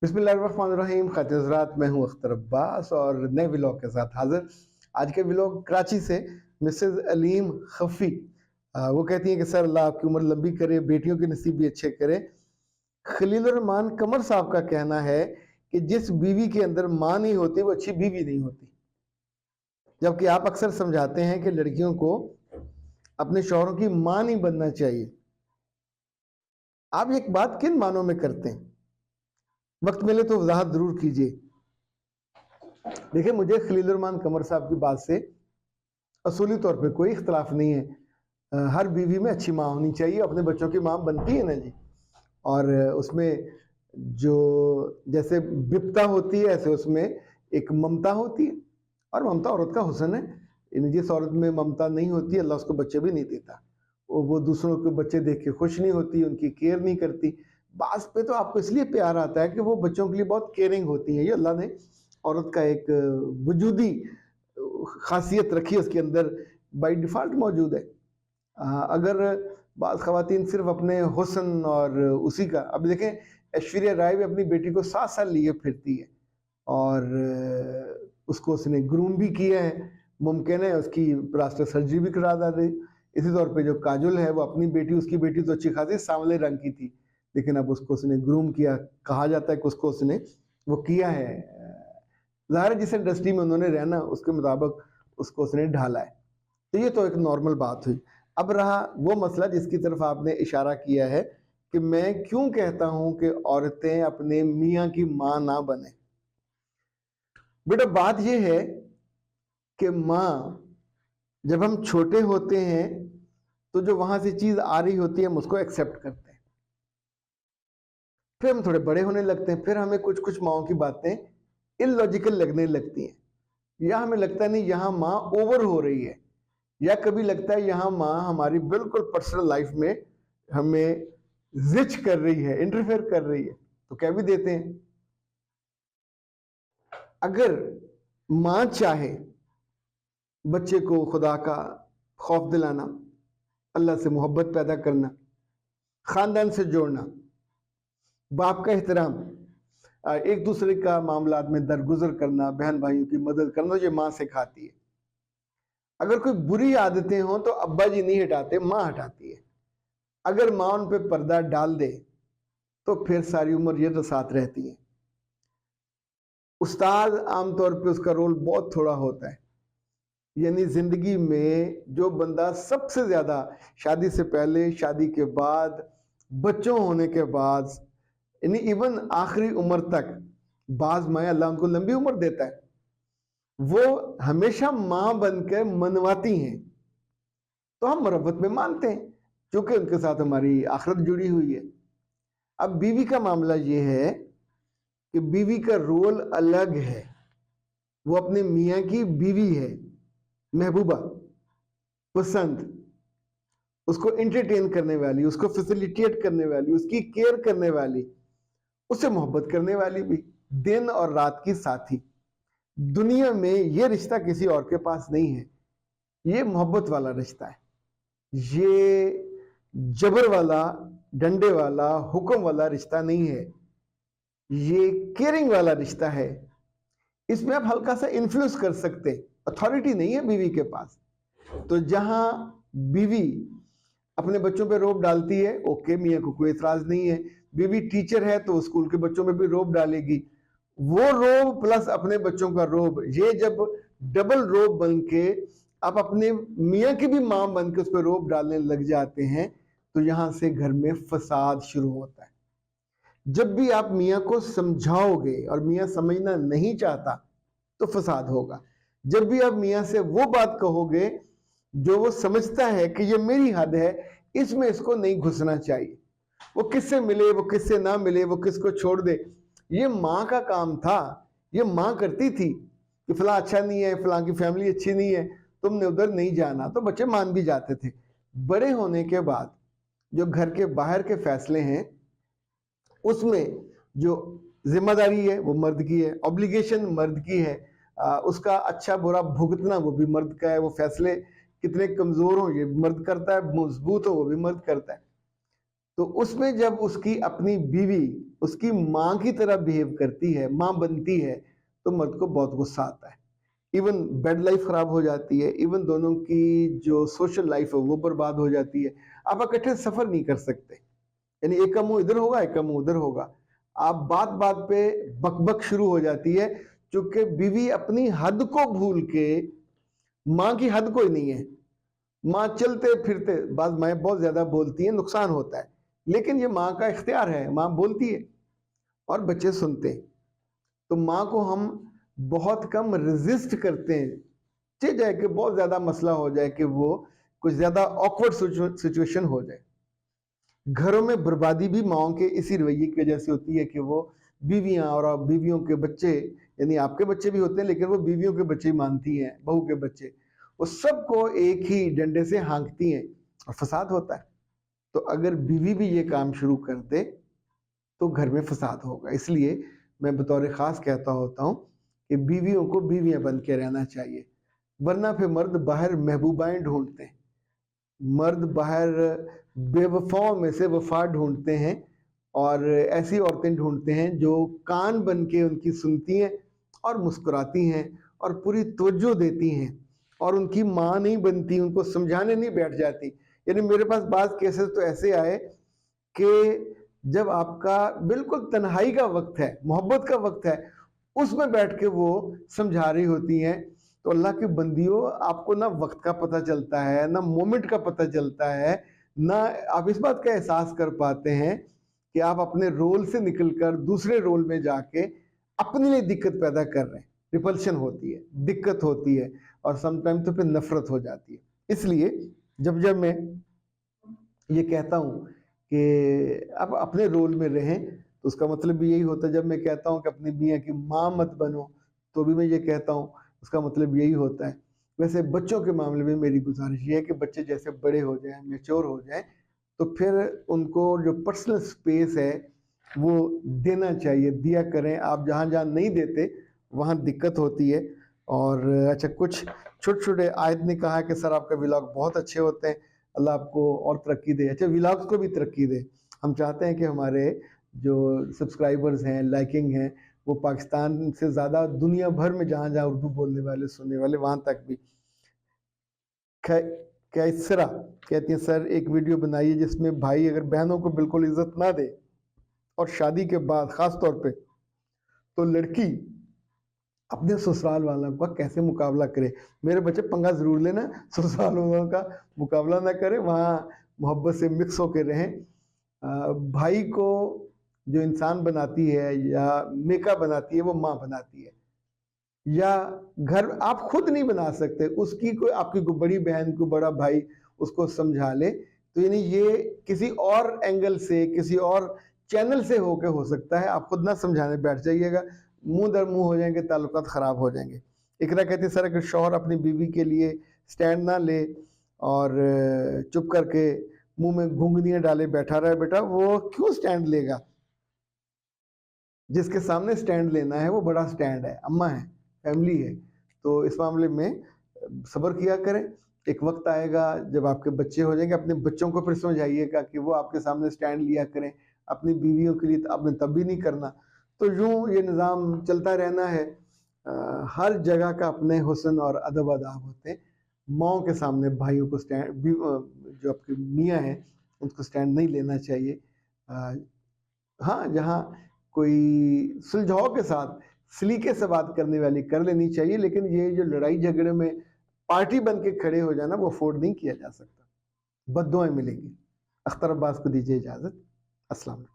बिस्मिल्लाहिर्रहमानिर्रहीम। खातिन हज़रात, मैं हूँ अख्तर अब्बास और नए व्लॉग के साथ हाजिर। आज के व्लॉग कराची से मिसेस अलीम खफ़ी। वो कहती हैं कि सर अल्लाह आपकी उम्र लंबी करे, बेटियों के नसीब भी अच्छे करे। खलीलुर्रहमान कमर साहब का कहना है कि जिस बीवी के अंदर माँ नहीं होती वो अच्छी बीवी नहीं होती, जबकि आप अक्सर समझाते हैं कि लड़कियों को अपने शौहरों की माँ नहीं बनना चाहिए। आप एक बात किन मानों में करते हैं? वक्त मिले तो वजाहत जरूर कीजिए। देखिए, मुझे खलीलुर्रहमान कमर साहब की बात से असूली तौर पे कोई इख्तलाफ नहीं है। हर बीवी में अच्छी माँ होनी चाहिए, अपने बच्चों की माँ बनती है ना जी। और उसमें जो जैसे विपता होती है ऐसे उसमें एक ममता होती है, और ममता औरत का हुस्न है। जिस औरत में ममता नहीं होती अल्लाह उसको बच्चे भी नहीं देता। वो दूसरों के बच्चे देख के खुश नहीं होती, उनकी केयर नहीं करती। बास पे तो आपको इसलिए प्यार आता है कि वो बच्चों के लिए बहुत केयरिंग होती है। ये अल्लाह ने औरत का एक वजूदी खासियत रखी है, उसके अंदर बाय डिफ़ॉल्ट मौजूद है। अगर बाज़ ख़वातीन सिर्फ अपने हुस्न और उसी का, अब देखें ऐश्वर्या राय भी अपनी बेटी को 7 साल लिए फिरती है और उसको उसने ग्रूम भी किया है। मुमकिन है उसकी प्लास्टिक सर्जरी भी करा दी। इसी तौर पे जो काजल है वो अपनी बेटी, उसकी बेटी तो अच्छी खासी सांवले रंग की थी, लेकिन अब उसको उसने ग्रूम किया। कहा जाता है कि उसको उसने वो किया है, ज़ाहिर है जिस इंडस्ट्री में उन्होंने रहना उसके मुताबिक उसको उसने ढाला है। तो ये तो एक नॉर्मल बात हुई। अब रहा वो मसला जिसकी तरफ आपने इशारा किया है कि मैं क्यों कहता हूं कि औरतें अपने मियाँ की माँ ना बने। बेटा, बात ये है कि माँ, जब हम छोटे होते हैं तो जो वहां से चीज आ रही होती है हम उसको एक्सेप्ट करते हैं। फिर हम थोड़े बड़े होने लगते हैं, फिर हमें कुछ कुछ माँओं की बातें इलॉजिकल लगने लगती हैं, या हमें लगता है नहीं यहाँ माँ ओवर हो रही है, या कभी लगता है यहाँ माँ हमारी बिल्कुल पर्सनल लाइफ में हमें जिच कर रही है, इंटरफेयर कर रही है, तो कह भी देते हैं। अगर माँ चाहे बच्चे को खुदा का खौफ दिलाना, अल्लाह से मोहब्बत पैदा करना, खानदान से जोड़ना, बाप का एहतराम, एक दूसरे का मामलात में दरगुजर करना, बहन भाइयों की मदद करना, ये माँ सिखाती है। अगर कोई बुरी आदतें हों तो अब्बा जी नहीं हटाते, माँ हटाती है। अगर माँ उन पे पर्दा डाल दे तो फिर सारी उम्र ये तो साथ रहती है। उस्ताद आमतौर पे उसका रोल बहुत थोड़ा होता है, यानी जिंदगी में जो बंदा सबसे ज्यादा शादी से पहले, शादी के बाद, बच्चों होने के बाद, यानी इवन आखिरी उम्र तक, बाज माया अल्लाह उनको लंबी उम्र देता है, वो हमेशा माँ बनकर मनवाती हैं, तो हम मुरब्बत में मानते हैं क्योंकि उनके साथ हमारी आखिरत जुड़ी हुई है। अब बीवी का मामला ये है कि बीवी का रोल अलग है। वो अपने मियाँ की बीवी है, महबूबा, पसंद, उसको एंटरटेन करने वाली, उसको फैसिलिटेट करने वाली, उसकी केयर करने वाली, उससे मोहब्बत करने वाली भी, दिन और रात की साथी। दुनिया में ये रिश्ता किसी और के पास नहीं है। ये मोहब्बत वाला रिश्ता है, ये जबर वाला, डंडे वाला, हुक्म वाला रिश्ता नहीं है। ये केयरिंग वाला रिश्ता है। इसमें आप हल्का सा इन्फ्लुएंस कर सकते, अथॉरिटी नहीं है बीवी के पास। तो जहां बीवी अपने बच्चों पे रोब डालती है, ओके, मियाँ को कोई एतराज नहीं है। बीवी टीचर है तो स्कूल के बच्चों में भी रोब डालेगी। वो रोब प्लस अपने बच्चों का रोब, ये जब डबल रोब बन के आप अपने मियाँ की भी माँ बन के उस पर रोब डालने लग जाते हैं, तो यहां से घर में फसाद शुरू होता है। जब भी आप मियाँ को समझाओगे और मियाँ समझना नहीं चाहता तो फसाद होगा। जब भी आप मियाँ से वो बात कहोगे जो वो समझता है कि ये मेरी हद है, इसमें इसको नहीं घुसना चाहिए, वो किससे मिले, वो किससे ना मिले, वो किसको छोड़ दे, ये माँ का काम था। ये माँ करती थी कि फलां अच्छा नहीं है, फलां की फैमिली अच्छी नहीं है, तुमने उधर नहीं जाना, तो बच्चे मान भी जाते थे। बड़े होने के बाद जो घर के बाहर के फैसले हैं उसमें जो जिम्मेदारी है वो मर्द की है, ऑब्लिगेशन मर्द की है, उसका अच्छा बुरा भुगतना वो भी मर्द का है, वो फैसले कितने कमजोर हो ये मर्द करता है, मजबूत हो वो भी मर्द करता है। تو اس میں جب اس کی اپنی بیوی اس کی ماں کی طرح بیہیو کرتی ہے، ماں بنتی ہے، تو مرد کو بہت غصہ آتا ہے، ایون بیڈ لائف خراب ہو جاتی ہے، ایون دونوں کی جو سوشل لائف ہے وہ برباد ہو جاتی ہے. آپ اکٹھے سفر نہیں کر سکتے، یعنی ایک کا منہ ادھر ہوگا ایک کا منہ ادھر ہوگا. آپ بات بات پہ بک بک شروع ہو جاتی ہے، چونکہ بیوی اپنی حد کو بھول کے، ماں کی حد کوئی نہیں ہے، ماں چلتے پھرتے، بعض مائیں بہت زیادہ بولتی ہیں نقصان ہوتا ہے، لیکن یہ ماں کا اختیار ہے، ماں بولتی ہے اور بچے سنتے ہیں. تو ماں کو ہم بہت کم ریزسٹ کرتے ہیں، چاہے جائے کہ بہت زیادہ مسئلہ ہو جائے کہ وہ کچھ زیادہ آکورڈ سچویشن ہو جائے. گھروں میں بربادی بھی ماؤں کے اسی رویے کی وجہ سے ہوتی ہے کہ وہ بیویاں اور بیویوں کے بچے، یعنی آپ کے بچے بھی ہوتے ہیں لیکن وہ بیویوں کے بچے ہی مانتی ہیں، بہو کے بچے، وہ سب کو ایک ہی ڈنڈے سے ہانکتی ہیں اور فساد ہوتا ہے. تو اگر بیوی بھی یہ کام شروع کر دے تو گھر میں فساد ہوگا. اس لیے میں بطور خاص کہتا ہوتا ہوں کہ بیویوں کو بیویاں بن کے رہنا چاہیے، ورنہ پھر مرد باہر محبوبائیں ڈھونڈتے ہیں، مرد باہر بے وفاؤں میں سے وفا ڈھونڈتے ہیں اور ایسی عورتیں ڈھونڈتے ہیں جو کان بن کے ان کی سنتی ہیں اور مسکراتی ہیں اور پوری توجہ دیتی ہیں اور ان کی ماں نہیں بنتی، ان کو سمجھانے نہیں بیٹھ جاتی. یعنی میرے پاس بعض کیسز تو ایسے آئے کہ جب آپ کا بالکل تنہائی کا وقت ہے، محبت کا وقت ہے، اس میں بیٹھ کے وہ سمجھا رہی ہوتی ہیں. تو اللہ کی بندیوں، آپ کو نہ وقت کا پتہ چلتا ہے، نہ مومنٹ کا پتہ چلتا ہے، نہ آپ اس بات کا احساس کر پاتے ہیں کہ آپ اپنے رول سے نکل کر دوسرے رول میں جا کے اپنے لیے دقت پیدا کر رہے ہیں. ریپلشن ہوتی ہے، دقت ہوتی ہے اور سم ٹائم تو پھر نفرت ہو جاتی ہے. اس لیے جب میں یہ کہتا ہوں کہ آپ اپنے رول میں رہیں تو اس کا مطلب بھی یہی ہوتا ہے. جب میں کہتا ہوں کہ اپنی بیوی کی ماں مت بنو تو بھی میں یہ کہتا ہوں، اس کا مطلب یہی ہوتا ہے. ویسے بچوں کے معاملے میں میری گزارش یہ ہے کہ بچے جیسے بڑے ہو جائیں، میچور ہو جائیں، تو پھر ان کو جو پرسنل سپیس ہے وہ دینا چاہیے، دیا کریں. آپ جہاں جہاں نہیں دیتے وہاں دقت ہوتی ہے. اور اچھا، کچھ چھوٹے چھوٹے آیت نے کہا کہ سر آپ کا ولاگ بہت اچھے ہوتے ہیں، اللہ آپ کو اور ترقی دے. اچھا، ولاگز کو بھی ترقی دے. ہم چاہتے ہیں کہ ہمارے جو سبسکرائبرز ہیں، لائکنگ ہیں، وہ پاکستان سے زیادہ دنیا بھر میں جہاں جہاں اردو بولنے والے سننے والے وہاں تک بھی. کیسرا کہتی ہیں سر ایک ویڈیو بنائیے جس میں بھائی اگر بہنوں کو بالکل عزت نہ دے اور شادی کے بعد خاص طور پہ تو لڑکی اپنے سسرال والوں کا کیسے مقابلہ کرے. میرے بچے پنگا ضرور لینا، سسرال والوں کا مقابلہ نہ کرے، وہاں محبت سے مکس ہو کے رہیں. بھائی کو جو انسان بناتی ہے یا میکا بناتی ہے وہ ماں بناتی ہے، یا گھر آپ خود نہیں بنا سکتے، اس کی کوئی آپ کی کوئی بڑی بہن کو بڑا بھائی اس کو سمجھا لے. تو یعنی یہ کسی اور اینگل سے، کسی اور چینل سے ہو سکتا ہے. آپ خود نہ سمجھانے بیٹھ جائیے گا، منہ در منہ ہو جائیں گے، تعلقات خراب ہو جائیں گے. اقرا کہتے ہیں سر اگر شوہر اپنی بیوی کے لیے سٹینڈ نہ لے اور چپ کر کے منہ میں گھنگنیاں ڈالے بیٹھا رہا ہے، بیٹا وہ کیوں سٹینڈ لے گا؟ جس کے سامنے سٹینڈ لینا ہے وہ بڑا سٹینڈ ہے، اماں ہے، فیملی ہے. تو اس معاملے میں صبر کیا کریں. ایک وقت آئے گا جب آپ کے بچے ہو جائیں گے، اپنے بچوں کو پھر سمجھائیے گا کہ وہ آپ کے سامنے سٹینڈ لیا کریں. اپنی بیویوں کے لیے آپ نے تب بھی نہیں کرنا. تو یوں یہ نظام چلتا رہنا ہے. ہر جگہ کا اپنے حسن اور ادب آداب ہوتے ہیں. ماؤں کے سامنے بھائیوں کو سٹینڈ، جو آپ کے میاں ہیں ان کو سٹینڈ نہیں لینا چاہیے. ہاں جہاں کوئی سلجھاؤ کے ساتھ سلیقے سے بات کرنے والی کر لینی چاہیے، لیکن یہ جو لڑائی جھگڑے میں پارٹی بن کے کھڑے ہو جانا وہ افورڈ نہیں کیا جا سکتا. بد دعائیں ملیں گی. اختر عباس کو دیجیے اجازت. السلام علیکم.